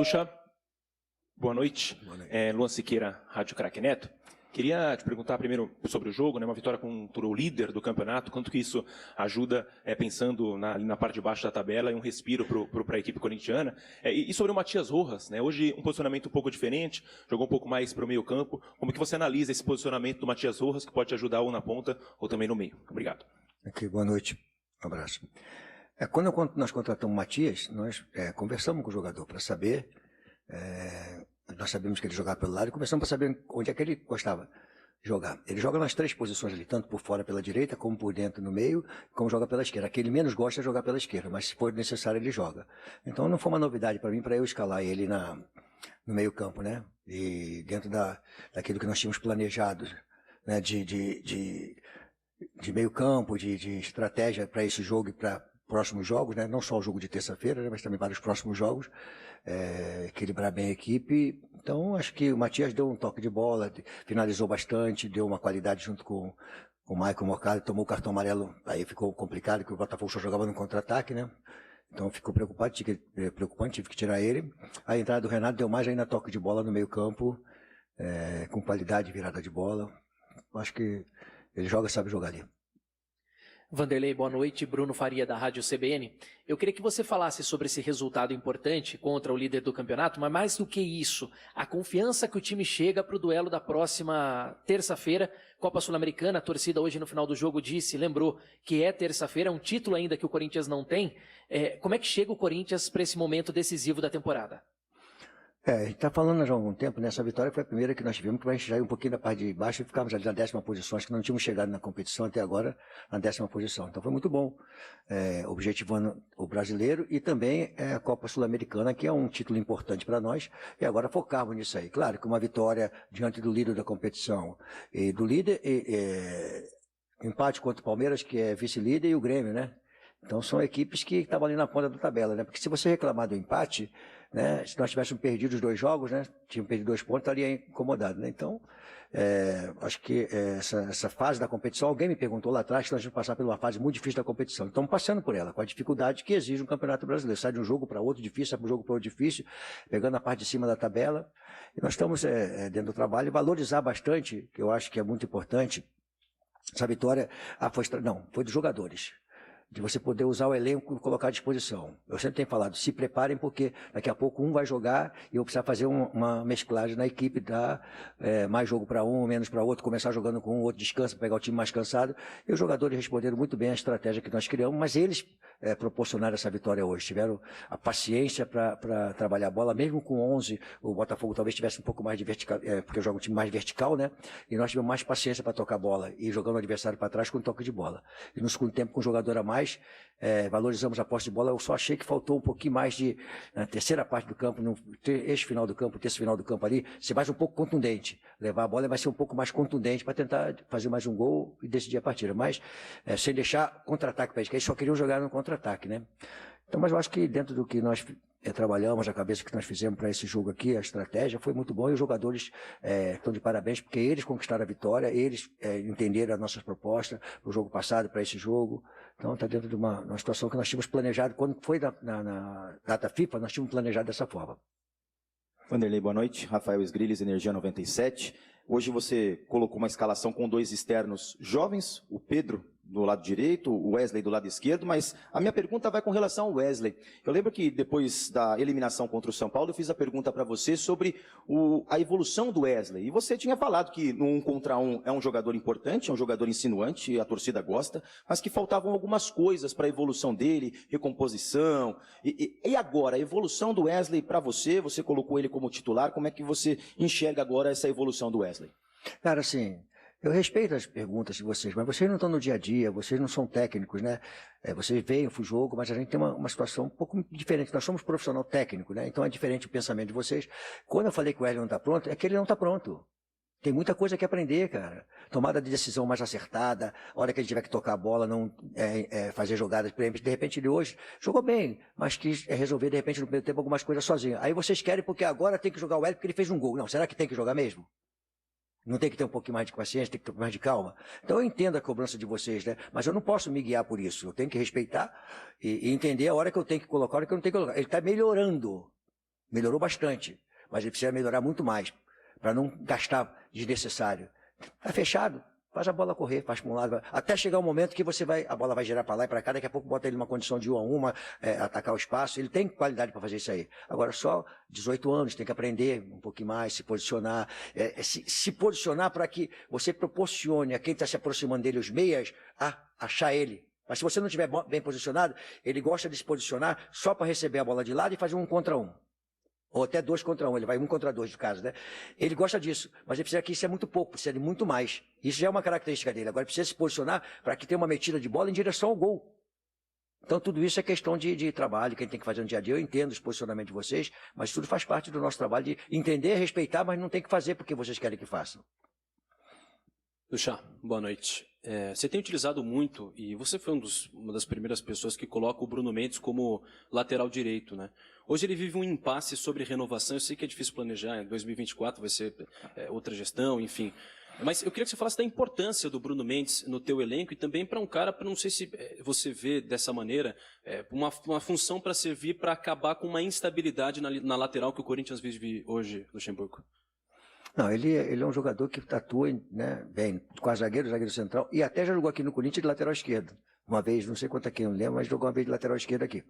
Tuxa, boa noite. Boa noite. Luan Siqueira, Rádio Craque Neto. Queria te perguntar primeiro sobre o jogo, né? Uma vitória contra o líder do campeonato, quanto que isso ajuda, pensando na parte de baixo da tabela, e um respiro para a equipe corintiana. E sobre o Matias Rojas, né? Hoje um posicionamento um pouco diferente, jogou um pouco mais para o meio campo. Como que você analisa esse posicionamento do Matias Rojas, que pode te ajudar ou na ponta ou também no meio? Obrigado. Aqui, boa noite, um abraço. Quando nós contratamos o Matias, nós conversamos com o jogador para saber, nós sabemos que ele jogava pelo lado e começamos para saber onde é que ele gostava de jogar. Ele joga nas três posições ali, tanto por fora pela direita, como por dentro no meio, como joga pela esquerda. Aquele menos gosta de jogar pela esquerda, mas se for necessário ele joga. Então não foi uma novidade para mim, para eu escalar ele no meio campo, né? E dentro daquilo que nós tínhamos planejado, né? De meio campo, de estratégia para esse jogo e para próximos jogos, né? Não só o jogo de terça-feira, né? Mas também vários próximos jogos, equilibrar bem a equipe. Então, acho que o Matias deu um toque de bola, finalizou bastante, deu uma qualidade junto com o Michael Morcado, tomou o cartão amarelo, aí ficou complicado, porque o Botafogo só jogava no contra-ataque, né? Então ficou preocupante, tive que tirar ele. A entrada do Renato deu mais ainda toque de bola no meio campo, com qualidade, virada de bola. Acho que ele sabe jogar ali. Vanderlei, boa noite. Bruno Faria, da Rádio CBN. Eu queria que você falasse sobre esse resultado importante contra o líder do campeonato, mas mais do que isso, a confiança que o time chega para o duelo da próxima terça-feira, Copa Sul-Americana. A torcida hoje no final do jogo lembrou que é terça-feira, é um título ainda que o Corinthians não tem. Como é que chega o Corinthians para esse momento decisivo da temporada? A gente está falando já há algum tempo, né? Essa vitória foi a primeira que nós tivemos, que a gente já ia um pouquinho da parte de baixo e ficávamos ali na 10ª posição, acho que não tínhamos chegado na competição até agora na 10ª posição. Então foi muito bom, objetivando o brasileiro e também a Copa Sul-Americana, que é um título importante para nós, e agora focarmos nisso aí. Claro que uma vitória diante do líder da competição, e do líder, empate contra o Palmeiras, que é vice-líder, e o Grêmio, né? Então são equipes que estavam ali na ponta da tabela, né? Porque se você reclamar do empate, né, se nós tivéssemos perdido os 2 jogos, né, tínhamos perdido 2 pontos, estaria incomodado, né? Então, acho que essa fase da competição, alguém me perguntou lá atrás que nós vamos passar por uma fase muito difícil da competição. Estamos passando por ela, com a dificuldade que exige um campeonato brasileiro. Sai de um jogo para outro difícil, sai de um jogo para outro difícil, pegando a parte de cima da tabela. E nós estamos dentro do trabalho, valorizar bastante, que eu acho que é muito importante, essa vitória, foi dos jogadores. De você poder usar o elenco e colocar à disposição. Eu sempre tenho falado, se preparem, porque daqui a pouco um vai jogar e eu precisar fazer uma mesclagem na equipe, dar mais jogo para um, menos para outro, começar jogando com um, outro descansa, pegar o time mais cansado. E os jogadores responderam muito bem à estratégia que nós criamos, mas eles proporcionaram essa vitória hoje, tiveram a paciência para trabalhar a bola, mesmo com 11, o Botafogo talvez tivesse um pouco mais de vertical, porque eu jogo um time mais vertical, né? E nós tivemos mais paciência para tocar a bola e jogando o adversário para trás com toque de bola. E no segundo tempo, com um jogador a mais, valorizamos a posse de bola. Eu só achei que faltou um pouquinho mais na terceira parte do campo, no eixo final do campo, terço final do campo ali, ser mais um pouco contundente. Levar a bola vai ser um pouco mais contundente para tentar fazer mais um gol e decidir a partida. Mas sem deixar contra-ataque para eles, que eles só queriam jogar no contra-ataque, né? Então, mas eu acho que dentro do que nós trabalhamos, a cabeça que nós fizemos para esse jogo aqui, a estratégia foi muito bom e os jogadores estão de parabéns, porque eles conquistaram a vitória, eles entenderam as nossas propostas para o jogo passado, para esse jogo. Então está dentro de uma situação que nós tínhamos planejado, quando foi na data FIFA, nós tínhamos planejado dessa forma. Vanderlei, boa noite. Rafael Sgrilles, Energia 97. Hoje você colocou uma escalação com 2 externos jovens, o Pedro do lado direito, o Wesley do lado esquerdo, mas a minha pergunta vai com relação ao Wesley. Eu lembro que depois da eliminação contra o São Paulo, eu fiz a pergunta para você sobre a evolução do Wesley. E você tinha falado que no 1 contra 1 é um jogador importante, é um jogador insinuante, a torcida gosta, mas que faltavam algumas coisas para a evolução dele, recomposição. E agora, a evolução do Wesley para você, você colocou ele como titular, como é que você enxerga agora essa evolução do Wesley? Cara, assim, eu respeito as perguntas de vocês, mas vocês não estão no dia a dia, vocês não são técnicos, né? Vocês veem o jogo, mas a gente tem uma situação um pouco diferente. Nós somos profissional técnico, né? Então é diferente o pensamento de vocês. Quando eu falei que o Wesley não está pronto, é que ele não está pronto. Tem muita coisa que aprender, cara. Tomada de decisão mais acertada, a hora que ele tiver que tocar a bola, não fazer jogadas. De repente ele hoje jogou bem, mas quis resolver de repente no primeiro tempo algumas coisas sozinho. Aí vocês querem porque agora tem que jogar o Wesley porque ele fez um gol. Não, será que tem que jogar mesmo? Não tem que ter um pouquinho mais de paciência, tem que ter um pouco mais de calma. Então eu entendo a cobrança de vocês, né? Mas eu não posso me guiar por isso. Eu tenho que respeitar e entender a hora que eu tenho que colocar, a hora que eu não tenho que colocar. Ele está melhorando. melhorou bastante, mas ele precisa melhorar muito mais, para não gastar desnecessário. Está fechado, faz a bola correr, faz para um lado, até chegar um momento que a bola vai girar para lá e para cá, daqui a pouco bota ele numa condição de 1 a 1, atacar o espaço, ele tem qualidade para fazer isso aí. Agora só 18 anos, tem que aprender um pouquinho mais, se posicionar, se posicionar para que você proporcione a quem está se aproximando dele, os meias, a achar ele. Mas se você não estiver bem posicionado, ele gosta de se posicionar só para receber a bola de lado e fazer 1 contra 1. Ou até 2 contra 1, ele vai 1 contra 2 de caso, né? Ele gosta disso, mas ele precisa que isso é muito pouco, precisa de muito mais. Isso já é uma característica dele. Agora precisa se posicionar para que tenha uma metida de bola em direção ao gol. Então tudo isso é questão de trabalho, que a gente tem que fazer no dia a dia. Eu entendo os posicionamentos de vocês, mas tudo faz parte do nosso trabalho de entender, respeitar, mas não tem que fazer porque vocês querem que façam. Lucha, boa noite. Você tem utilizado muito, e você foi uma das primeiras pessoas que coloca o Bruno Mendes como lateral direito, né? Hoje ele vive um impasse sobre renovação, eu sei que é difícil planejar, em 2024 vai ser outra gestão, enfim. Mas eu queria que você falasse da importância do Bruno Mendes no teu elenco e também para um cara, não sei se você vê dessa maneira, uma função para servir para acabar com uma instabilidade na lateral que o Corinthians vive hoje, Luxemburgo. Não, ele é um jogador que atua, né, bem, quase zagueiro central, e até já jogou aqui no Corinthians de lateral esquerdo. Uma vez, não sei quanto aqui, não lembro, mas jogou uma vez de lateral esquerdo aqui.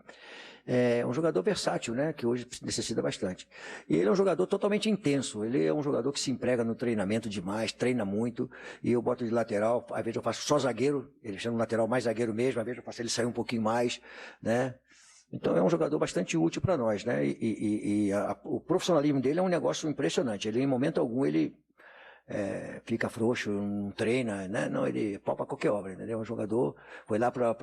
É um jogador versátil, né, que hoje necessita bastante. E ele é um jogador totalmente intenso, ele é um jogador que se emprega no treinamento demais, treina muito, e eu boto de lateral, às vezes eu faço só zagueiro, ele chama um lateral mais zagueiro mesmo, às vezes eu faço ele sair um pouquinho mais, né. Então é um jogador bastante útil para nós, né? O profissionalismo dele é um negócio impressionante. Ele, em momento algum, ele fica frouxo, não treina, né? Não, ele palpa qualquer obra, entendeu? É um jogador, foi lá para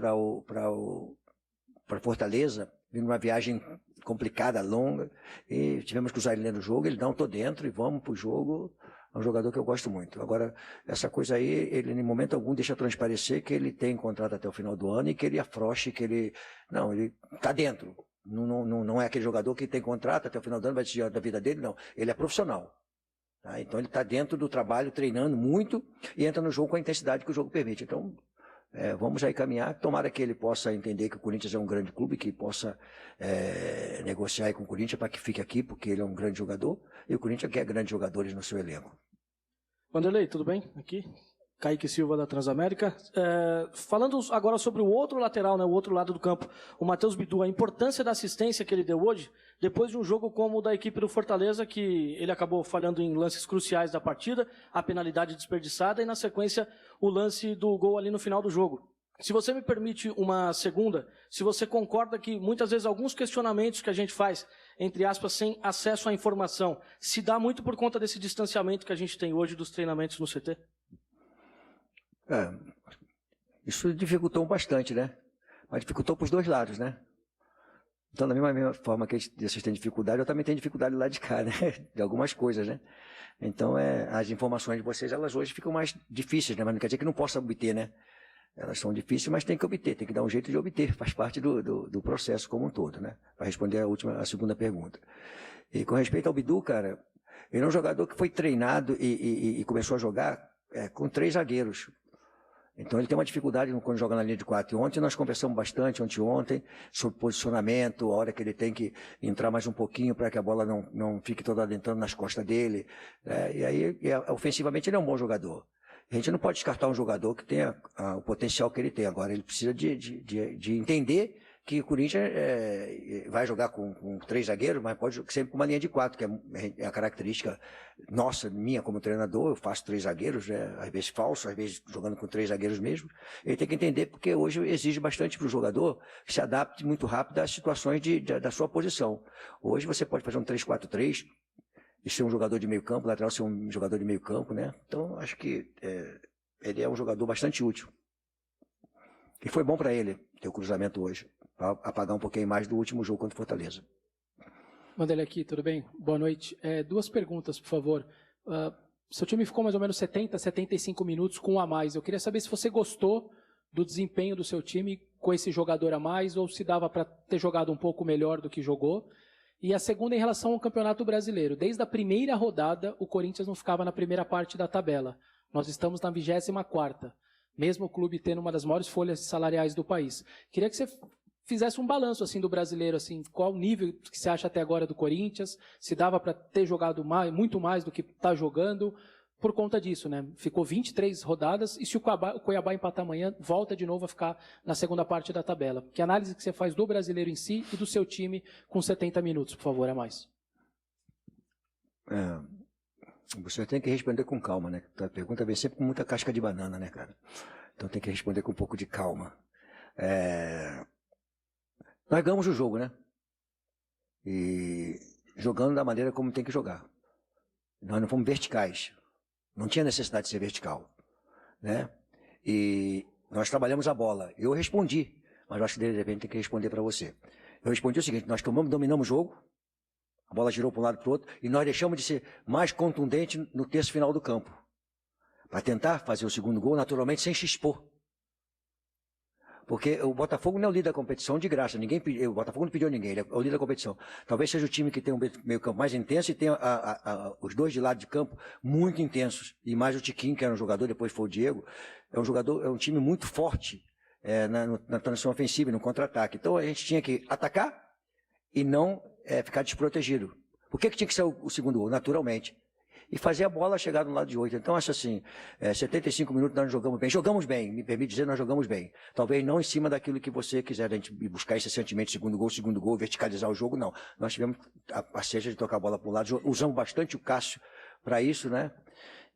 Fortaleza, vindo uma viagem complicada, longa, e tivemos que usar ele no jogo, ele não, tô dentro e vamos pro jogo. É um jogador que eu gosto muito. Agora, essa coisa aí, ele em momento algum deixa transparecer que ele tem contrato até o final do ano e que ele afrouxe, que ele... Não, ele está dentro. Não é aquele jogador que tem contrato até o final do ano, vai decidir da vida dele, não. Ele é profissional. Tá? Então, ele está dentro do trabalho, treinando muito e entra no jogo com a intensidade que o jogo permite. Então, vamos aí caminhar. Tomara que ele possa entender que o Corinthians é um grande clube, que possa negociar aí com o Corinthians para que fique aqui, porque ele é um grande jogador e o Corinthians quer grandes jogadores no seu elenco. Vanderlei, tudo bem? Aqui, Kaique Silva da Transamérica. Falando agora sobre o outro lateral, né, o outro lado do campo, o Matheus Bidu, a importância da assistência que ele deu hoje, depois de um jogo como o da equipe do Fortaleza, que ele acabou falhando em lances cruciais da partida, a penalidade desperdiçada e, na sequência, o lance do gol ali no final do jogo. Se você me permite uma segunda, se você concorda que muitas vezes alguns questionamentos que a gente faz, entre aspas, sem acesso à informação, se dá muito por conta desse distanciamento que a gente tem hoje dos treinamentos no CT? Isso dificultou bastante, né? Mas dificultou para os dois lados, né? Então, da mesma forma que vocês têm dificuldade, eu também tenho dificuldade lá de cá, né? De algumas coisas, né? Então, as informações de vocês, elas hoje ficam mais difíceis, né? Mas não quer dizer que não possa obter, né? Elas são difíceis, mas tem que obter, tem que dar um jeito de obter, faz parte do processo como um todo, né? Para responder a segunda pergunta. E com respeito ao Bidu, cara, ele é um jogador que foi treinado e começou a jogar com 3 zagueiros. Então ele tem uma dificuldade quando joga na linha de 4. E ontem nós conversamos bastante, ontem, sobre posicionamento, a hora que ele tem que entrar mais um pouquinho para que a bola não fique toda entrando nas costas dele. E aí, ofensivamente, ele é um bom jogador. A gente não pode descartar um jogador que tenha o potencial que ele tem. Agora, ele precisa de entender que o Corinthians vai jogar com 3 zagueiros, mas pode sempre com uma linha de 4, que é a característica nossa, minha como treinador. Eu faço 3 zagueiros, às vezes falso, às vezes jogando com 3 zagueiros mesmo. Ele tem que entender, porque hoje exige bastante para o jogador que se adapte muito rápido às situações da sua posição. Hoje você pode fazer um 3-4-3, e ser um jogador de meio campo, lateral ser um jogador de meio campo, né? Então, acho que ele é um jogador bastante útil. E foi bom para ele ter o cruzamento hoje, para apagar um pouquinho mais do último jogo contra o Fortaleza. Vanderlei aqui, tudo bem? Boa noite. 2 perguntas, por favor. Seu time ficou mais ou menos 70, 75 minutos com um a mais. Eu queria saber se você gostou do desempenho do seu time com esse jogador a mais, ou se dava para ter jogado um pouco melhor do que jogou. E a segunda em relação ao Campeonato Brasileiro. Desde a primeira rodada, o Corinthians não ficava na primeira parte da tabela. Nós estamos na 24ª, mesmo o clube tendo uma das maiores folhas salariais do país. Queria que você fizesse um balanço assim do brasileiro, assim, qual o nível que você acha até agora do Corinthians, se dava para ter jogado muito mais do que está jogando, por conta disso, né? Ficou 23 rodadas e se o Cuiabá empatar amanhã, volta de novo a ficar na segunda parte da tabela. Que análise que você faz do brasileiro em si e do seu time com 70 minutos, por favor, a mais? Você tem que responder com calma, né? A pergunta vem sempre com muita casca de banana, né, cara? Então tem que responder com um pouco de calma. Nós ganhamos o jogo, né? E jogando da maneira como tem que jogar. Nós não fomos verticais. Não tinha necessidade de ser vertical, né? E nós trabalhamos a bola. Eu respondi, mas eu acho que de repente tem que responder para você. Eu respondi o seguinte: nós dominamos o jogo, a bola girou para um lado para o outro, e nós deixamos de ser mais contundente no terço final do campo, para tentar fazer o segundo gol, naturalmente, sem se expor. Porque o Botafogo não é o líder da competição de graça. O Botafogo não pediu a ninguém, ele é o líder da competição. Talvez seja o time que tem um meio campo mais intenso e tem os dois de lado de campo muito intensos. E mais o Tiquinho, que era um jogador, depois foi o Diego. É um time muito forte na transição ofensiva e no contra-ataque. Então a gente tinha que atacar e não ficar desprotegido. Por que tinha que ser o segundo gol? Naturalmente. E fazer a bola chegar no lado de 8. Então, acho assim, 75 minutos nós jogamos bem. Jogamos bem, me permite dizer, nós jogamos bem. Talvez não em cima daquilo que você quiser, a gente buscar esse sentimento, segundo gol, verticalizar o jogo, não. Nós tivemos a paciência de tocar a bola para o lado, usamos bastante o Cássio para isso, né?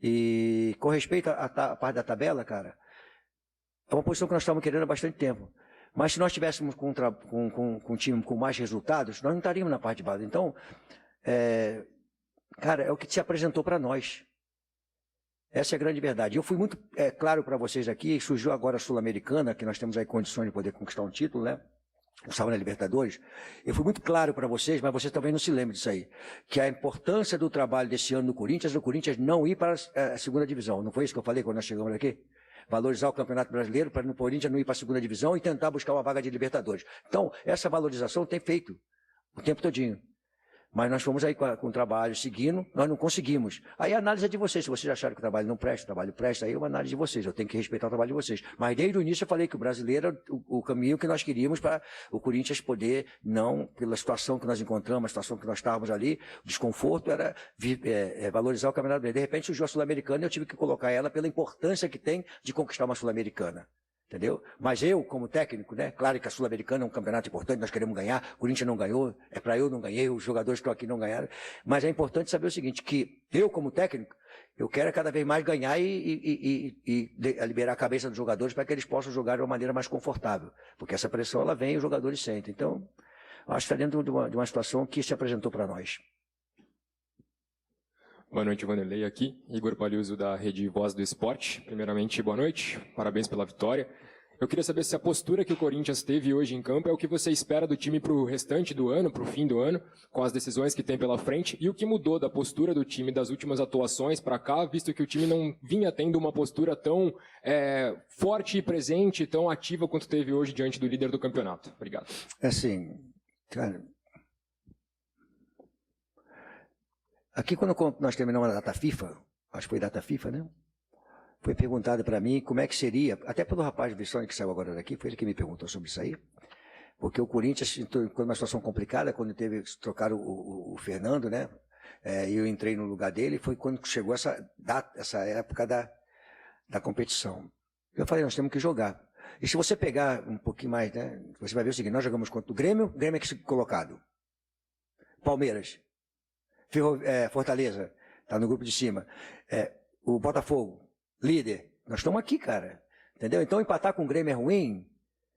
E com respeito à parte da tabela, cara, é uma posição que nós estávamos querendo há bastante tempo. Mas se nós tivéssemos com um time com mais resultados, nós não estaríamos na parte de base. Então, cara, é o que se apresentou para nós. Essa é a grande verdade. Eu fui muito claro para vocês aqui, surgiu agora a Sul-Americana, que nós temos aí condições de poder conquistar um título, né? Estava na Libertadores. Eu fui muito claro para vocês, mas vocês também não se lembram disso aí, que a importância do trabalho desse ano do Corinthians não ir para a segunda divisão. Não foi isso que eu falei quando nós chegamos aqui? Valorizar o Campeonato Brasileiro para o Corinthians não ir para a segunda divisão e tentar buscar uma vaga de Libertadores. Então, essa valorização tem feito o tempo todinho. Mas nós fomos aí com o trabalho seguindo, nós não conseguimos. Aí a análise é de vocês. Se vocês acharam que o trabalho não presta, o trabalho presta, aí é uma análise de vocês. Eu tenho que respeitar o trabalho de vocês. Mas desde o início eu falei que o brasileiro é o caminho que nós queríamos para o Corinthians poder, não pela situação que nós encontramos, a situação que nós estávamos ali, o desconforto era valorizar o Campeonato Brasileiro. De repente surgiu a Sul-Americana e eu tive que colocar ela pela importância que tem de conquistar uma Sul-Americana. Entendeu? Mas eu, como técnico, né? Claro que a Sul-Americana é um campeonato importante, nós queremos ganhar, o Corinthians não ganhou, para eu não ganhei, os jogadores que estão aqui não ganharam. Mas é importante saber o seguinte, que eu, como técnico, eu quero cada vez mais ganhar e liberar a cabeça dos jogadores para que eles possam jogar de uma maneira mais confortável. Porque essa pressão, ela vem e os jogadores sentem. Então, acho que está dentro de uma situação que se apresentou para nós. Boa noite, Vanderlei aqui, Igor Palhuso da Rede Voz do Esporte. Primeiramente, boa noite, parabéns pela vitória. Eu queria saber se a postura que o Corinthians teve hoje em campo é o que você espera do time para o restante do ano, para o fim do ano, com as decisões que tem pela frente, e o que mudou da postura do time das últimas atuações para cá, visto que o time não vinha tendo uma postura tão forte e presente, tão ativa quanto teve hoje diante do líder do campeonato. Obrigado. Assim, cara... Aqui, quando nós terminamos a data FIFA, acho que foi data FIFA, né? Foi perguntado para mim como é que seria, até pelo rapaz do Vissone que saiu agora daqui, foi ele que me perguntou sobre isso aí, porque o Corinthians entrou numa situação complicada, quando trocaram o Fernando, né? E eu entrei no lugar dele, foi quando chegou essa época da competição. Eu falei, nós temos que jogar. E se você pegar um pouquinho mais, né? Você vai ver o seguinte, nós jogamos contra o Grêmio é que colocado. Palmeiras. Fortaleza, está no grupo de cima. O Botafogo, líder. Nós estamos aqui, cara. Entendeu? Então, empatar com o Grêmio é ruim.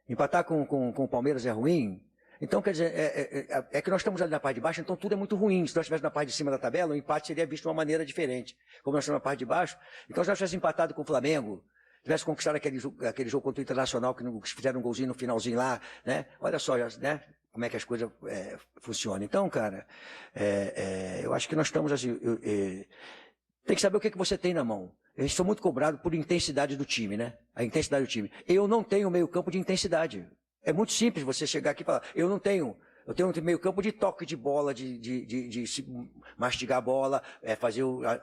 Empatar com o Palmeiras é ruim. Então, quer dizer, é que nós estamos ali na parte de baixo, então tudo é muito ruim. Se nós estivéssemos na parte de cima da tabela, o empate seria visto de uma maneira diferente. Como nós estamos na parte de baixo, então se nós tivéssemos empatado com o Flamengo, tivesse conquistado aquele jogo contra o Internacional, que fizeram um golzinho no finalzinho lá, né? Olha só, né? Como é que as coisas funcionam. Então, cara, eu acho que nós estamos assim... tem que saber o que você tem na mão. A gente está muito cobrado por intensidade do time, né? A intensidade do time. Eu não tenho meio campo de intensidade. É muito simples você chegar aqui e falar, eu não tenho Eu tenho um meio campo de toque de bola, de mastigar a bola,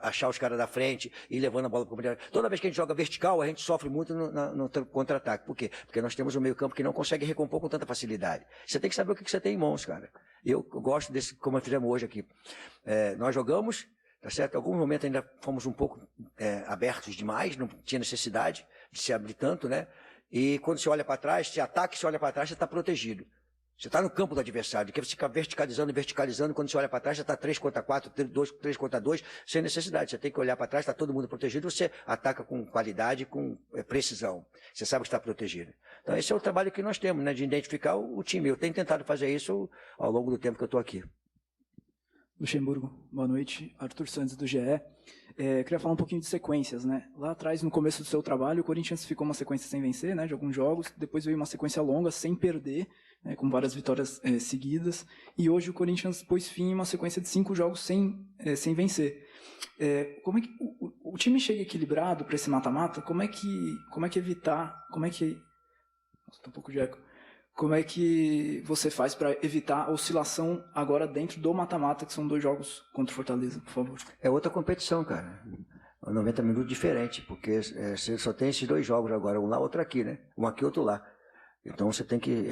achar os caras da frente, ir levando a bola para o Toda vez que a gente joga vertical, a gente sofre muito no contra-ataque. Por quê? Porque nós temos um meio campo que não consegue recompor com tanta facilidade. Você tem que saber o que você tem em mãos, cara. Eu gosto desse, como fizemos hoje aqui. Nós jogamos, tá certo? Em algum momento ainda fomos um pouco abertos demais, não tinha necessidade de se abrir tanto, né? E quando você olha para trás, se ataca e você olha para trás, você está protegido. Você está no campo do adversário, que você fica verticalizando, quando você olha para trás, você está 3 contra 4, 3 contra 2, sem necessidade. Você tem que olhar para trás, está todo mundo protegido, você ataca com qualidade, com precisão. Você sabe que está protegido. Então esse é o trabalho que nós temos, né, de identificar o time. Eu tenho tentado fazer isso ao longo do tempo que eu estou aqui. Luxemburgo, boa noite. Arthur Santos, do GE. Queria falar um pouquinho de sequências, né? Lá atrás, no começo do seu trabalho, o Corinthians ficou uma sequência sem vencer, né, de alguns jogos. Depois veio uma sequência longa, sem perder, né, com várias vitórias seguidas. E hoje o Corinthians pôs fim em uma sequência de 5 jogos sem vencer. Como é que o time chega equilibrado para esse mata-mata? Como é que evitar? Nossa, tô um pouco de eco. Como é que você faz para evitar a oscilação agora dentro do mata-mata, que são 2 jogos contra o Fortaleza, por favor? É outra competição, cara. 90 minutos diferente, porque você só tem esses 2 jogos agora, um lá, outro aqui, né? Um aqui, outro lá. Então você tem que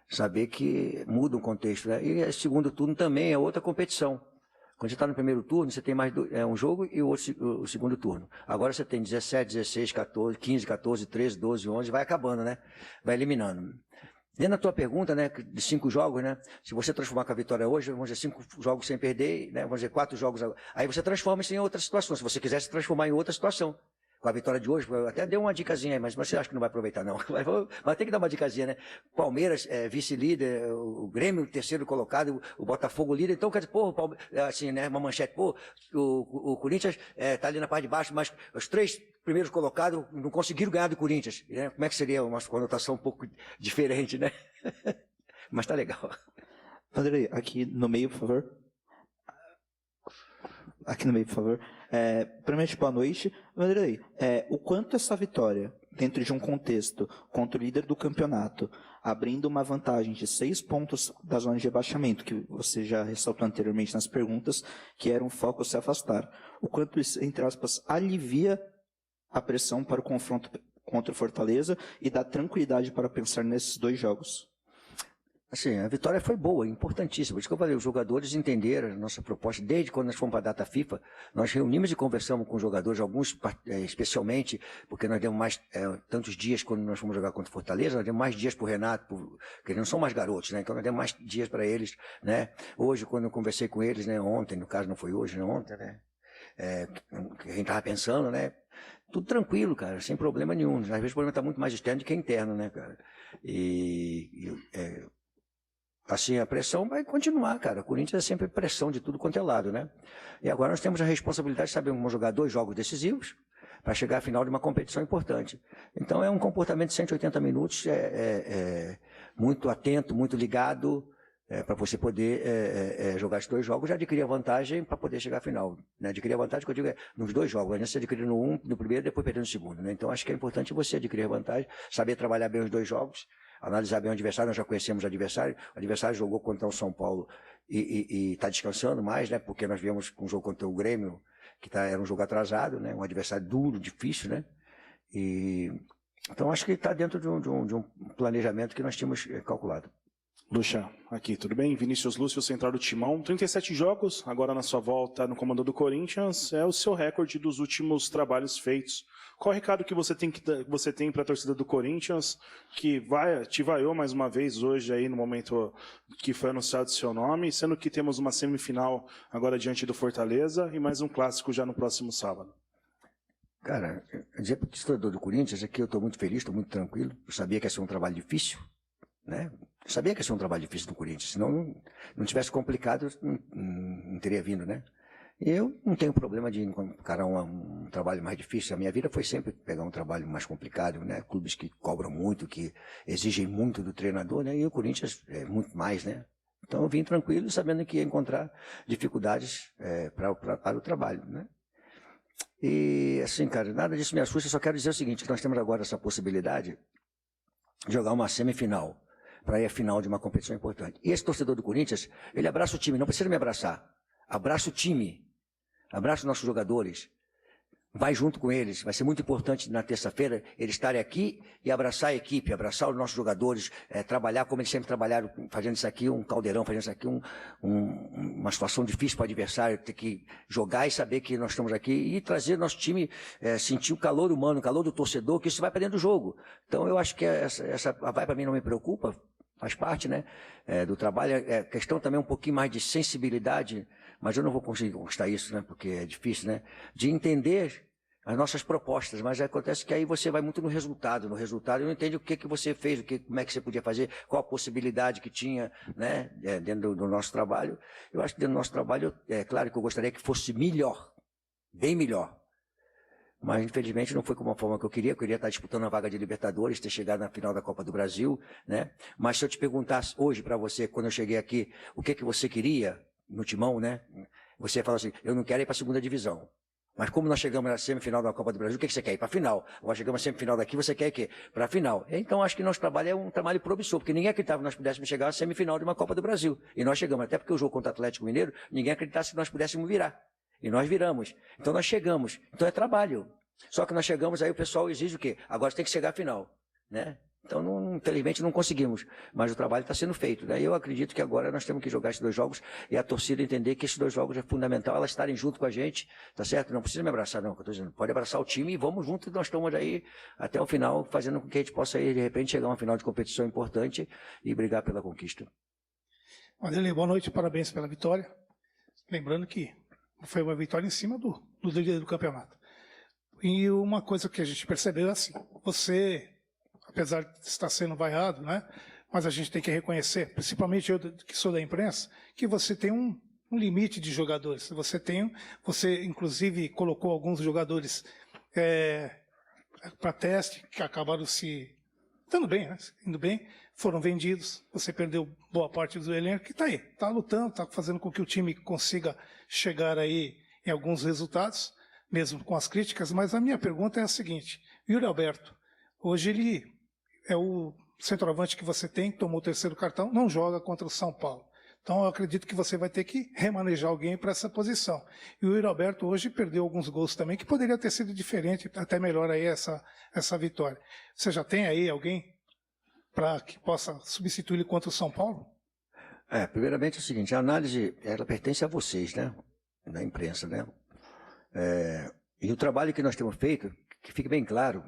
saber que muda o contexto, né? E esse segundo turno também é outra competição. Quando você está no primeiro turno, você tem mais um jogo e o segundo turno. Agora você tem 17, 16, 14, 15, 14, 13, 12, 11, vai acabando, né? Vai eliminando. Dentro da tua pergunta, né, de 5 jogos, né? Se você transformar com a vitória hoje, vamos dizer 5 jogos sem perder, né? Vamos dizer 4 jogos. Aí você transforma isso em outra situação. Se você quiser se transformar em outra situação. Com a vitória de hoje, eu até dei uma dicasinha aí, mas você acha que não vai aproveitar, não. Mas tem que dar uma dicasinha, né? Palmeiras, vice-líder, o Grêmio, terceiro colocado, o Botafogo líder. Então, quer dizer, assim, né? Uma manchete, o Corinthians tá ali na parte de baixo, mas os 3 primeiros colocados não conseguiram ganhar do Corinthians. Né? Como é que seria uma conotação um pouco diferente, né? Mas tá legal. Vanderlei, aqui no meio, por favor. Aqui no meio, por favor. Primeiramente, boa noite. Vanderlei, o quanto essa vitória, dentro de um contexto contra o líder do campeonato, abrindo uma vantagem de 6 pontos da zona de rebaixamento, que você já ressaltou anteriormente nas perguntas, que era um foco se afastar, o quanto isso, entre aspas, alivia a pressão para o confronto contra o Fortaleza e dá tranquilidade para pensar nesses 2 jogos? Assim, a vitória foi boa, importantíssima. Por isso que eu falei, os jogadores entenderam a nossa proposta. Desde quando nós fomos para a data FIFA, nós reunimos e conversamos com os jogadores, alguns especialmente, porque nós demos mais tantos dias quando nós fomos jogar contra o Fortaleza, nós demos mais dias para o Renato, porque eles não são mais garotos, né? Então nós demos mais dias para eles, né? Hoje, quando eu conversei com eles, né? Ontem, no caso não foi hoje, né? Ontem, né? Que a gente estava pensando, né? Tudo tranquilo, cara, sem problema nenhum. Às vezes o problema está muito mais externo do que interno, né, cara? Assim, a pressão vai continuar, cara. O Corinthians é sempre pressão de tudo quanto é lado, né? E agora nós temos a responsabilidade de saber como jogar 2 jogos decisivos para chegar à final de uma competição importante. Então é um comportamento de 180 minutos, muito atento, muito ligado, para você poder jogar esses 2 jogos, já adquirir a vantagem para poder chegar à final. Né? Adquirir a vantagem, que eu digo, nos 2 jogos, né? Você adquirir no primeiro e depois perder no segundo. Né? Então acho que é importante você adquirir a vantagem, saber trabalhar bem os 2 jogos, analisar bem o adversário. Nós já conhecemos o adversário jogou contra o São Paulo e está descansando mais, né? Porque nós viemos com um jogo contra o Grêmio, que era um jogo atrasado, né? Um adversário duro, difícil, né? Então acho que está dentro de um planejamento que nós tínhamos calculado. Luxa, aqui, tudo bem? Vinícius Lúcio, central do Timão. 37 jogos, agora na sua volta no comando do Corinthians, é o seu recorde dos últimos trabalhos feitos. Qual o recado que você tem para a torcida do Corinthians, que te vaiou mais uma vez hoje aí no momento que foi anunciado seu nome, sendo que temos uma semifinal agora diante do Fortaleza e mais um clássico já no próximo sábado? Cara, dizer para o torcedor do Corinthians é que eu estou muito feliz, estou muito tranquilo. Eu sabia que ia ser um trabalho difícil, né? Eu sabia que ia ser um trabalho difícil do Corinthians, senão não tivesse complicado, não teria vindo, né? Eu não tenho problema de encarar um trabalho mais difícil. A minha vida foi sempre pegar um trabalho mais complicado, né? Clubes que cobram muito, que exigem muito do treinador, né? E o Corinthians é muito mais, né? Então eu vim tranquilo, sabendo que ia encontrar dificuldades para o trabalho, né? E assim, cara, nada disso me assusta. Eu só quero dizer o seguinte, que nós temos agora essa possibilidade de jogar uma semifinal. para ir à final de uma competição importante. E esse torcedor do Corinthians, ele abraça o time, não precisa me abraçar. Abraça o time, abraça os nossos jogadores, vai junto com eles. Vai ser muito importante na terça-feira eles estarem aqui e abraçar a equipe, abraçar os nossos jogadores, trabalhar como eles sempre trabalharam, fazendo isso aqui um caldeirão, fazendo isso aqui uma situação difícil para o adversário, ter que jogar e saber que nós estamos aqui e trazer nosso time, sentir o calor humano, o calor do torcedor, que isso vai para dentro do jogo. Então eu acho que essa vai para mim não me preocupa, faz parte, né, do trabalho. É questão também um pouquinho mais de sensibilidade, mas eu não vou conseguir conquistar isso, né, porque é difícil, né, de entender as nossas propostas, mas acontece que aí você vai muito no resultado eu não entendo o que você fez, como é que você podia fazer, qual a possibilidade que tinha, né, dentro do nosso trabalho. Eu acho que dentro do nosso trabalho, é claro que eu gostaria que fosse melhor, bem melhor, mas infelizmente não foi como a forma que eu queria estar disputando a vaga de Libertadores, ter chegado na final da Copa do Brasil, né, mas se eu te perguntasse hoje para você, quando eu cheguei aqui, o que você queria no Timão, né, você fala assim, eu não quero ir para a segunda divisão. Mas como nós chegamos na semifinal da Copa do Brasil, o que você quer? Ir para a final. Agora chegamos na semifinal daqui, você quer o quê? Para a final. Então acho que nosso trabalho é um trabalho promissor, porque ninguém acreditava que nós pudéssemos chegar à semifinal de uma Copa do Brasil. E nós chegamos, até porque o jogo contra o Atlético Mineiro, ninguém acreditasse que nós pudéssemos virar. E nós viramos. Então nós chegamos. Então é trabalho. Só que nós chegamos, aí o pessoal exige o quê? Agora você tem que chegar à final, né? Então, infelizmente, não conseguimos, mas o trabalho está sendo feito. Daí eu acredito que agora nós temos que jogar esses 2 jogos e a torcida entender que esses 2 jogos é fundamental, elas estarem junto com a gente, tá certo? Não precisa me abraçar, não, que eu estou dizendo. Pode abraçar o time e vamos juntos, nós estamos aí até o final, fazendo com que a gente possa, aí, de repente, chegar a uma final de competição importante e brigar pela conquista. Vanderlei, boa noite, parabéns pela vitória. Lembrando que foi uma vitória em cima do líder do campeonato. E uma coisa que a gente percebeu é assim, você, apesar de estar sendo vaiado, né, mas a gente tem que reconhecer, principalmente eu que sou da imprensa, que você tem um limite de jogadores. Você inclusive colocou alguns jogadores para teste, que acabaram se dando bem, né, indo bem, foram vendidos, você perdeu boa parte do elenco, que está aí, está lutando, está fazendo com que o time consiga chegar aí em alguns resultados, mesmo com as críticas, mas a minha pergunta é a seguinte, Yuri Alberto, hoje ele é o centroavante que você tem, tomou o 3º cartão, não joga contra o São Paulo. Então eu acredito que você vai ter que remanejar alguém para essa posição. E o Yuri Alberto hoje perdeu alguns gols também, que poderia ter sido diferente, até melhor aí essa vitória. Você já tem aí alguém para que possa substituir ele contra o São Paulo? Primeiramente é o seguinte, a análise, ela pertence a vocês, né, da imprensa, né. E o trabalho que nós temos feito, que fique bem claro,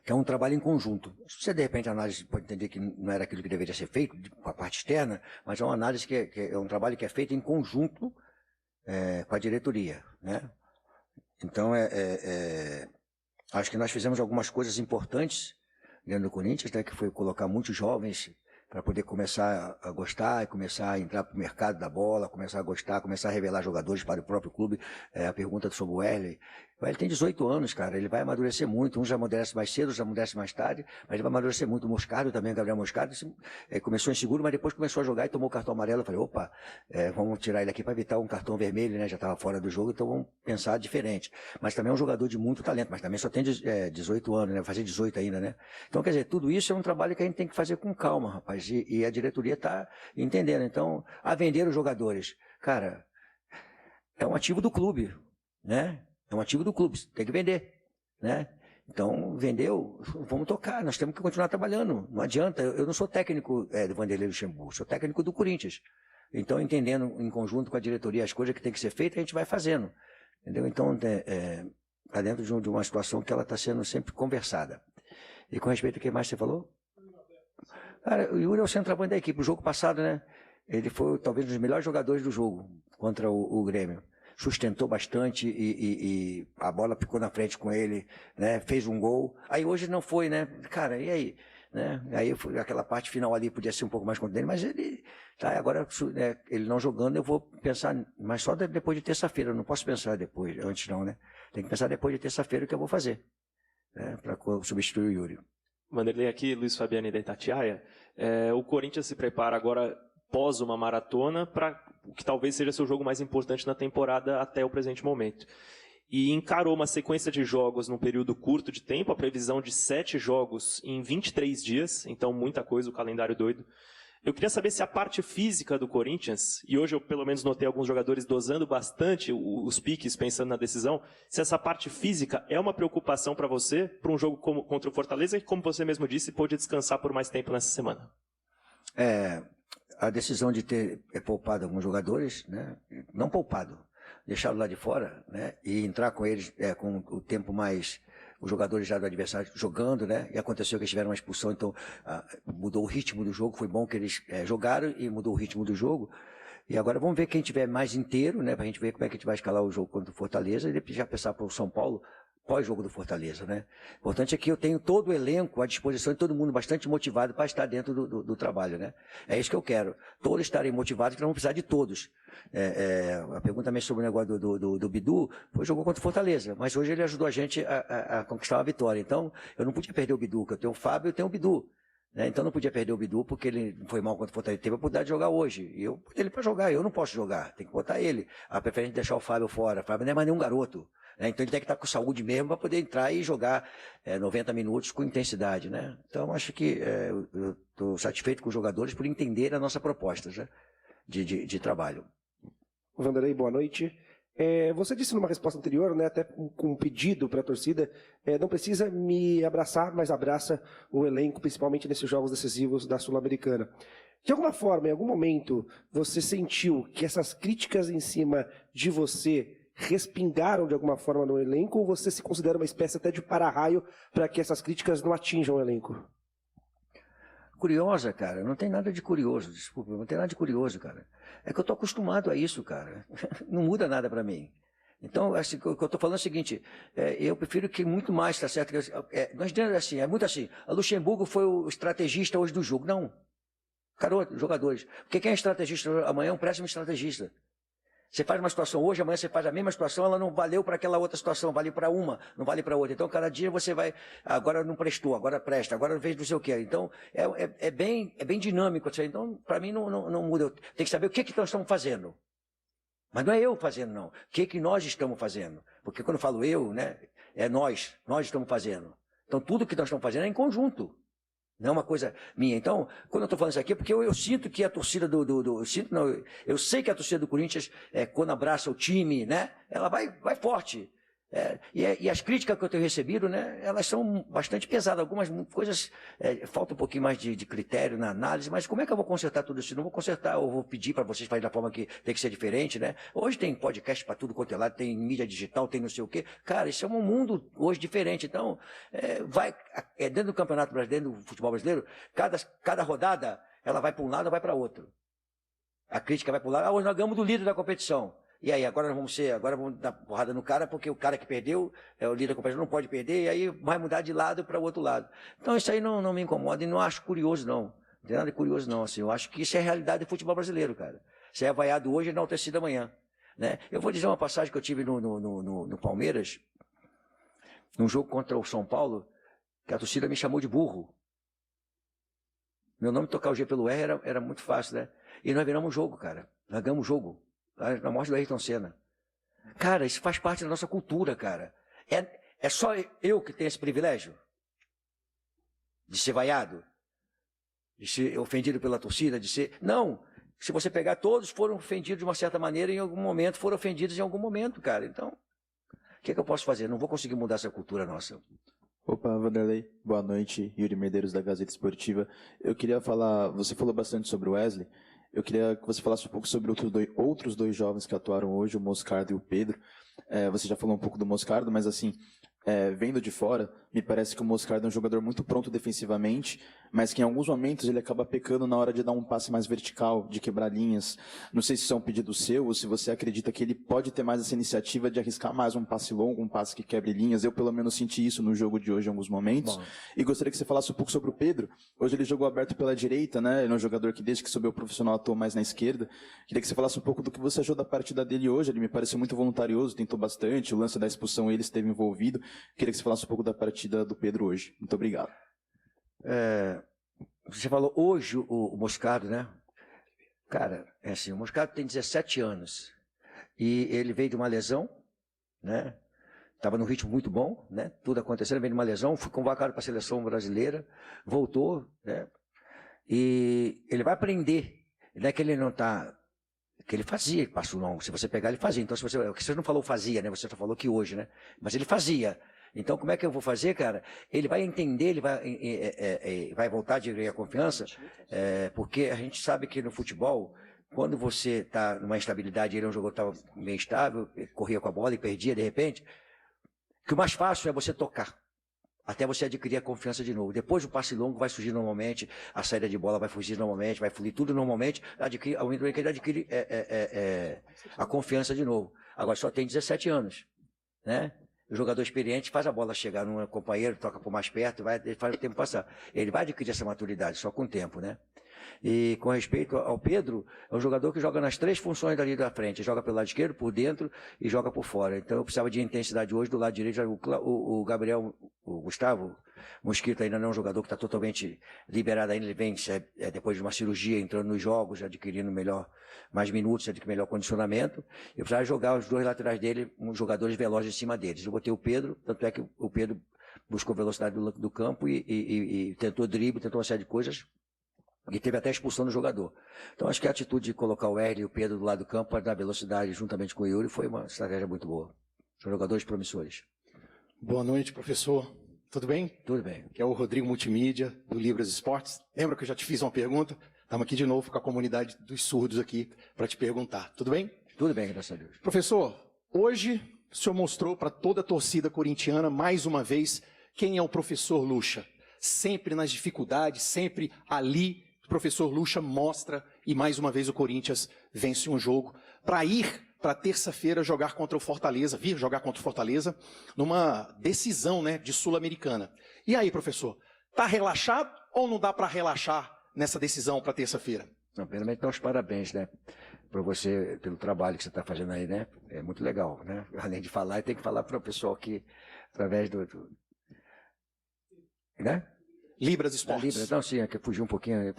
que é um trabalho em conjunto. Se você, de repente, a análise pode entender que não era aquilo que deveria ser feito, com a parte externa, mas é uma análise que é um trabalho que é feito em conjunto com a diretoria, né? Então, acho que nós fizemos algumas coisas importantes dentro do Corinthians, né, que foi colocar muitos jovens para poder começar a gostar e começar a entrar para o mercado da bola, começar a gostar, começar a revelar jogadores para o próprio clube. A pergunta sobre o Wesley. Ele tem 18 anos, cara, ele vai amadurecer muito. Um já amadurece mais cedo, já amadurece mais tarde, mas ele vai amadurecer muito. O Moscardo também, o Gabriel Moscardo, começou inseguro, mas depois começou a jogar e tomou o cartão amarelo. Eu falei, opa, vamos tirar ele aqui para evitar um cartão vermelho, né? Já estava fora do jogo, então vamos pensar diferente. Mas também é um jogador de muito talento, mas também só tem 18 anos, né? Vai fazer 18 ainda, né? Então, quer dizer, tudo isso é um trabalho que a gente tem que fazer com calma, rapaz, e a diretoria está entendendo. Então, a vender os jogadores, cara, é um ativo do clube, né? É um ativo do clube, tem que vender, né? Então, vendeu, vamos tocar, nós temos que continuar trabalhando, não adianta. Eu não sou técnico do Vanderlei Luxemburgo, sou técnico do Corinthians. Então, entendendo em conjunto com a diretoria as coisas que tem que ser feitas, a gente vai fazendo, entendeu? Então, está dentro de uma situação que ela está sendo sempre conversada. E com respeito a quem mais você falou? Cara, o Yuri é o centroavante da equipe. O jogo passado, né? Ele foi talvez um dos melhores jogadores do jogo contra o Grêmio. Sustentou bastante e a bola ficou na frente com ele, né? Fez um gol. Aí hoje não foi, né? Cara, e aí? Né? Aí aquela parte final ali podia ser um pouco mais contra ele, mas ele tá agora, ele não jogando, eu vou pensar, mas só depois de terça-feira. Eu não posso pensar depois, antes não, né? Tem que pensar depois de terça-feira o que eu vou fazer, né? Para substituir o Yuri. Vanderlei aqui, Luiz Fabiani da Itatiaia. O Corinthians se prepara agora pós uma maratona para o que talvez seja seu jogo mais importante na temporada até o presente momento. e encarou uma sequência de jogos num período curto de tempo, a previsão de 7 jogos em 23 dias, então muita coisa, o calendário doido. Eu queria saber se a parte física do Corinthians, e hoje eu pelo menos notei alguns jogadores dosando bastante os piques, pensando na decisão, se essa parte física é uma preocupação para você, para um jogo contra o Fortaleza, que como você mesmo disse, pôde descansar por mais tempo nessa semana. A decisão de ter poupado alguns jogadores, né? Não poupado, deixá-lo lá de fora, né? E entrar com eles com o tempo mais... Os jogadores já do adversário jogando, né? E aconteceu que eles tiveram uma expulsão, então mudou o ritmo do jogo. Foi bom que eles jogaram e mudou o ritmo do jogo. E agora vamos ver quem tiver mais inteiro, né? Pra gente ver como é que a gente vai escalar o jogo contra o Fortaleza e depois já pensar para o São Paulo pós-jogo do Fortaleza, né? O importante é que eu tenho todo o elenco à disposição de todo mundo bastante motivado para estar dentro do trabalho, né? É isso que eu quero. Todos estarem motivados, que não vão precisar de todos. A pergunta também sobre o negócio do Bidu, jogou contra o Fortaleza, mas hoje ele ajudou a gente a conquistar uma vitória. Então, eu não podia perder o Bidu, porque eu tenho o Fábio e eu tenho o Bidu. Né? Então, não podia perder o Bidu, porque ele foi mal contra o Fortaleza. Ele teve a oportunidade de jogar hoje. E eu botei ele para jogar, eu não posso jogar, tem que botar ele. A preferência de deixar o Fábio fora. O Fábio não é mais nenhum garoto. Então ele tem que estar com saúde mesmo para poder entrar e jogar 90 minutos com intensidade, né? Então acho que eu estou satisfeito com os jogadores por entender a nossa proposta, né? de trabalho. Vanderlei, boa noite. Você disse numa resposta anterior, né, até com um pedido para a torcida, não precisa me abraçar, mas abraça o elenco, principalmente nesses jogos decisivos da Sul-Americana. De alguma forma, em algum momento, você sentiu que essas críticas em cima de você respingaram de alguma forma no elenco, ou você se considera uma espécie até de para-raio para que essas críticas não atinjam o elenco? Curiosa, cara, não tem nada de curioso, desculpa, não tem nada de curioso, cara. É que eu estou acostumado a isso, cara. Não muda nada para mim. Então, assim, o que eu estou falando é o seguinte, eu prefiro que muito mais, tá certo? Nós dentro assim, é muito assim, a Luxemburgo foi o estrategista hoje do jogo. Não. Garoto, jogadores. Porque quem é estrategista amanhã é um péssimo estrategista. Você faz uma situação hoje, amanhã você faz a mesma situação, ela não valeu para aquela outra situação, valeu para uma, não vale para outra. Então, cada dia você vai, agora não prestou, agora presta, agora não fez não sei o quê. Então, é bem dinâmico. Então, para mim, não muda. Tem que saber o que nós estamos fazendo. Mas não é eu fazendo, não. O que nós estamos fazendo? Porque quando eu falo eu, né, é nós estamos fazendo. Então, tudo que nós estamos fazendo é em conjunto. Não é uma coisa minha. Então, quando eu estou falando isso aqui, é porque eu sinto que a torcida eu sei que a torcida do Corinthians, quando abraça o time, né, ela vai forte. E as críticas que eu tenho recebido, né, elas são bastante pesadas. Algumas coisas falta um pouquinho mais de critério na análise, mas como é que eu vou consertar tudo isso? Não vou consertar, eu vou pedir para vocês fazerem da forma que tem que ser diferente, né? Hoje tem podcast para tudo quanto é lado, tem mídia digital, tem não sei o quê. Cara, isso é um mundo hoje diferente. Então, dentro do Campeonato Brasileiro, dentro do futebol brasileiro, cada rodada, ela vai para um lado, vai para outro. A crítica vai para um lado, hoje nós ganhamos do líder da competição. E aí, agora vamos dar porrada no cara, porque o cara que perdeu, o líder da competição, não pode perder, e aí vai mudar de lado para o outro lado. Então isso aí não me incomoda e não acho curioso, não. Não tem nada de curioso, não. Assim, eu acho que isso é a realidade do futebol brasileiro, cara. Você é vaiado hoje e enaltecido amanhã. Né? Eu vou dizer uma passagem que eu tive no Palmeiras, num jogo contra o São Paulo, que a torcida me chamou de burro. Meu nome tocar o G pelo R era muito fácil, né? E nós viramos o jogo, cara. Nós ganhamos o jogo. Na morte do Ayrton Senna. Cara, isso faz parte da nossa cultura, cara. É só eu que tenho esse privilégio? De ser vaiado? De ser ofendido pela torcida? De ser... Não! Se você pegar, todos foram ofendidos de uma certa maneira, em algum momento, foram ofendidos em algum momento, cara. Então, o que eu posso fazer? Não vou conseguir mudar essa cultura nossa. Opa, Vanderlei, boa noite. Yuri Medeiros, da Gazeta Esportiva. Eu queria falar, você falou bastante sobre o Wesley. Eu queria que você falasse um pouco sobre outros dois jovens que atuaram hoje, o Moscardo e o Pedro. Você já falou um pouco do Moscardo, mas assim, vendo de fora, me parece que o Moscardo é um jogador muito pronto defensivamente, mas que em alguns momentos ele acaba pecando na hora de dar um passe mais vertical, de quebrar linhas. Não sei se isso é um pedido seu ou se você acredita que ele pode ter mais essa iniciativa de arriscar mais um passe longo, um passe que quebre linhas. Eu pelo menos senti isso no jogo de hoje em alguns momentos. Bom. E gostaria que você falasse um pouco sobre o Pedro. Hoje ele jogou aberto pela direita, né? Ele é um jogador que desde que subiu profissional atuou mais na esquerda. Queria que você falasse um pouco do que você achou da partida dele hoje. Ele me pareceu muito voluntarioso, tentou bastante. O lance da expulsão ele esteve envolvido. Queria que você falasse um pouco da partida do Pedro hoje. Muito obrigado. Você falou hoje o Moscardo, né? Cara, assim, o Moscardo tem 17 anos e ele veio de uma lesão, né? estava num ritmo muito bom, né? Tudo acontecendo, veio de uma lesão, fui convocado para a seleção brasileira, voltou, né? E ele vai aprender, não é que ele não está, que ele fazia passo longo, se você pegar ele fazia, então se você não falou fazia, né? Você só falou que hoje, né? Mas ele fazia. Então como é que eu vou fazer, cara? Ele vai entender, ele vai voltar a adquirir a confiança, porque a gente sabe que no futebol, quando você está numa instabilidade, ele é um jogador que estava meio instável, corria com a bola e perdia de repente, que o mais fácil é você tocar, até você adquirir a confiança de novo. Depois o passe longo vai surgir normalmente, a saída de bola vai fugir normalmente, vai fluir tudo normalmente, ao momento que ele adquire a confiança de novo. Agora só tem 17 anos, né? O jogador experiente faz a bola chegar num companheiro, toca por mais perto, faz o tempo passar. Ele vai adquirir essa maturidade, só com o tempo, né? E com respeito ao Pedro, é um jogador que joga nas 3 funções dali da frente. Joga pelo lado esquerdo, por dentro e joga por fora. Então eu precisava de intensidade hoje do lado direito. O Gabriel, o Gustavo Mosquito ainda não é um jogador que está totalmente liberado ainda. Ele vem depois de uma cirurgia, entrando nos jogos, adquirindo mais minutos, adquirindo melhor condicionamento. Eu precisava jogar os 2 laterais dele, uns jogadores velozes em cima deles. Eu botei o Pedro, tanto é que o Pedro buscou velocidade do campo e tentou drible, tentou uma série de coisas. E teve até a expulsão do jogador. Então acho que a atitude de colocar o Wesley e o Pedro do lado do campo para dar velocidade juntamente com o Yuri foi uma estratégia muito boa. São jogadores promissores. Boa noite, professor. Tudo bem? Tudo bem. Que é o Rodrigo Multimídia, do Libras Esportes. Lembra que eu já te fiz uma pergunta? Estamos aqui de novo com a comunidade dos surdos aqui para te perguntar. Tudo bem? Tudo bem, graças a Deus. Professor, hoje o senhor mostrou para toda a torcida corintiana, mais uma vez, quem é o professor Lucha. Sempre nas dificuldades, sempre ali, o professor Lucha mostra e mais uma vez o Corinthians vence um jogo para ir para terça-feira jogar contra o Fortaleza, vir jogar contra o Fortaleza numa decisão, né, de Sul-Americana. E aí, professor, tá relaxado ou não dá para relaxar nessa decisão para terça-feira? Não, primeiramente, os parabéns, né, para você, pelo trabalho que você está fazendo aí, né, é muito legal, né, além de falar, tem que falar para o pessoal aqui, através né? Libras Esportes. Libras, não, sim, é que fugiu um pouquinho.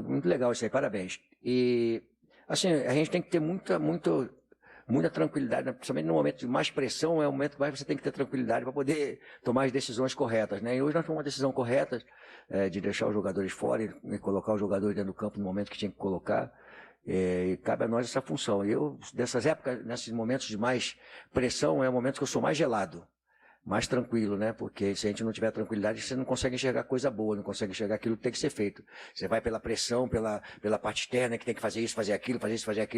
Muito legal isso aí, parabéns. E, assim, a gente tem que ter muita tranquilidade, né? Principalmente no momento de mais pressão, é o momento que mais você tem que ter tranquilidade para poder tomar as decisões corretas, né? E hoje nós tomamos uma decisão correta de deixar os jogadores fora e colocar os jogadores dentro do campo no momento que tinha que colocar. E cabe a nós essa função. Eu, dessas épocas, nesses momentos de mais pressão, é o momento que eu sou mais gelado. Mais tranquilo, né? Porque se a gente não tiver tranquilidade, você não consegue enxergar coisa boa, não consegue enxergar aquilo que tem que ser feito. Você vai pela pressão, pela parte externa, que tem que fazer isso, fazer aquilo,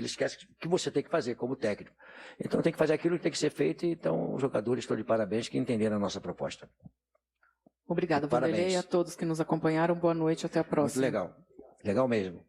esquece o que você tem que fazer como técnico. Então tem que fazer aquilo que tem que ser feito, e então os jogadores estão de parabéns que entenderam a nossa proposta. Obrigada, Vanderlei, e a todos que nos acompanharam. Boa noite, até a próxima. Muito legal. Legal mesmo.